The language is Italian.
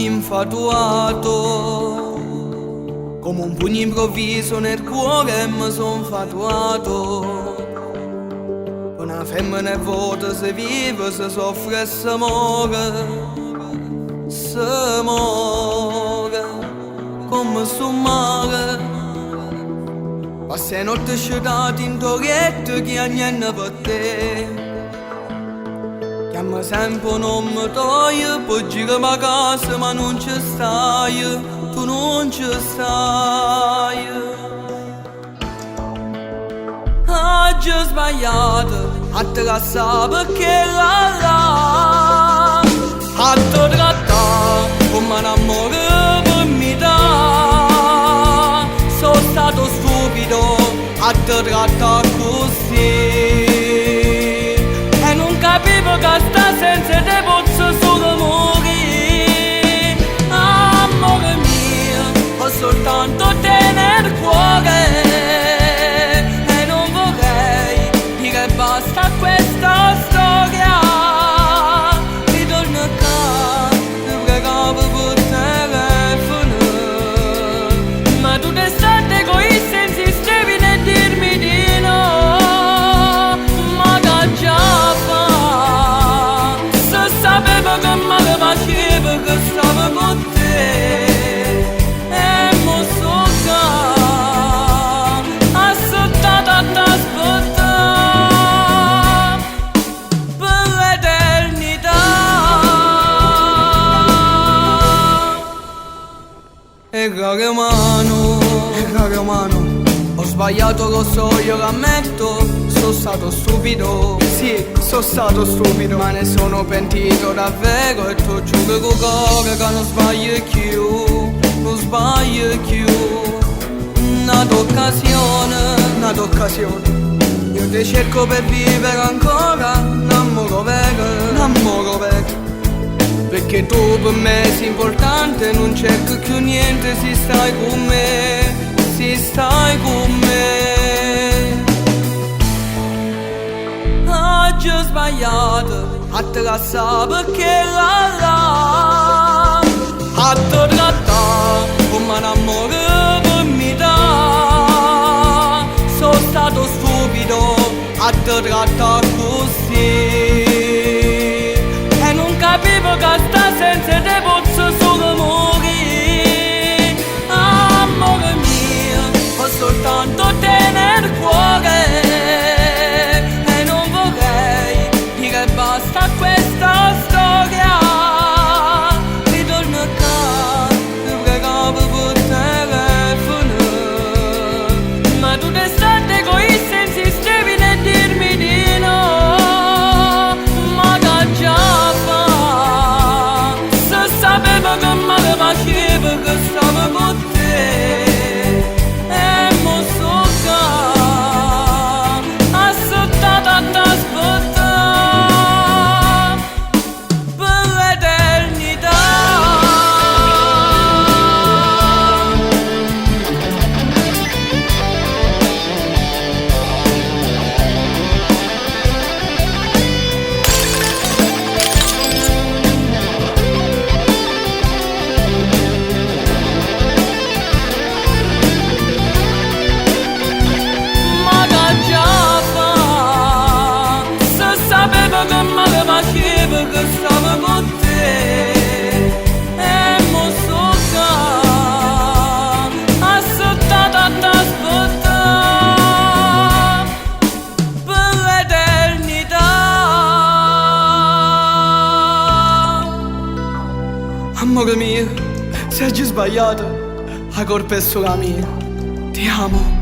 infatuato, come un pugno improvviso nel cuore mi son fatuato. Una femmina è vuota, se vive, se soffre e se muore come sul mare. Passai notte sciutati in torretto che ha niente per te. Chiama sempre un nome tuo, poi gira a casa ma non ci stai, tu non ci stai. Oggi ho sbagliato a trassare perché a te trattare come un amore per mi dà. Sono stato stupido a te trattare così e non capivo che sta senza te posso solo morire. Amore mio, ho soltanto te nel cuore e non vorrei dire basta a questa storia. Ritorno a casa, ti pregavo per telefono, ma tu d'estate egoista insistevi nel dirmi di no. Ma che già fa, se sapevo che male facevo che stavo con te. E mo so che aspettata a t'aspettare per l'eternità. E caro mano, ho sbagliato, lo so, io l'ammetto. Sono stato stupido, sì, sono stato stupido, ma ne sono pentito davvero. E tu giuro con cuore che non sbaglio più, non sbaglio più. Un'occasione, io ti cerco per vivere ancora un amore vero, perché tu per me sei importante, non cerco più niente se stai con me, se stai con me. Oggi ho sbagliato a trassare perché a te trattare come un amore per mi dà. Sono stato stupido a te trattare così e non capivo che sta senza te posso solo morire. Amore mio, ho soltanto te nel cuore e non vorrei dire basta a questa storia. Ritorno a casa, ti pregavo per telefono, ma tu d'estate egoista insistevi nel dirmi di no. Ma che già fa, se sapevo che male facevo che stavo con te. E mo so che aspettata a t'aspettare per l'eternità. Ma che già fa, se sapevo che male facevo che stavo con te. E mo so che aspettata a t'aspettare per l'eternità. Amore mio, se hai già sbagliato, la colpa è solo mia. Ti amo.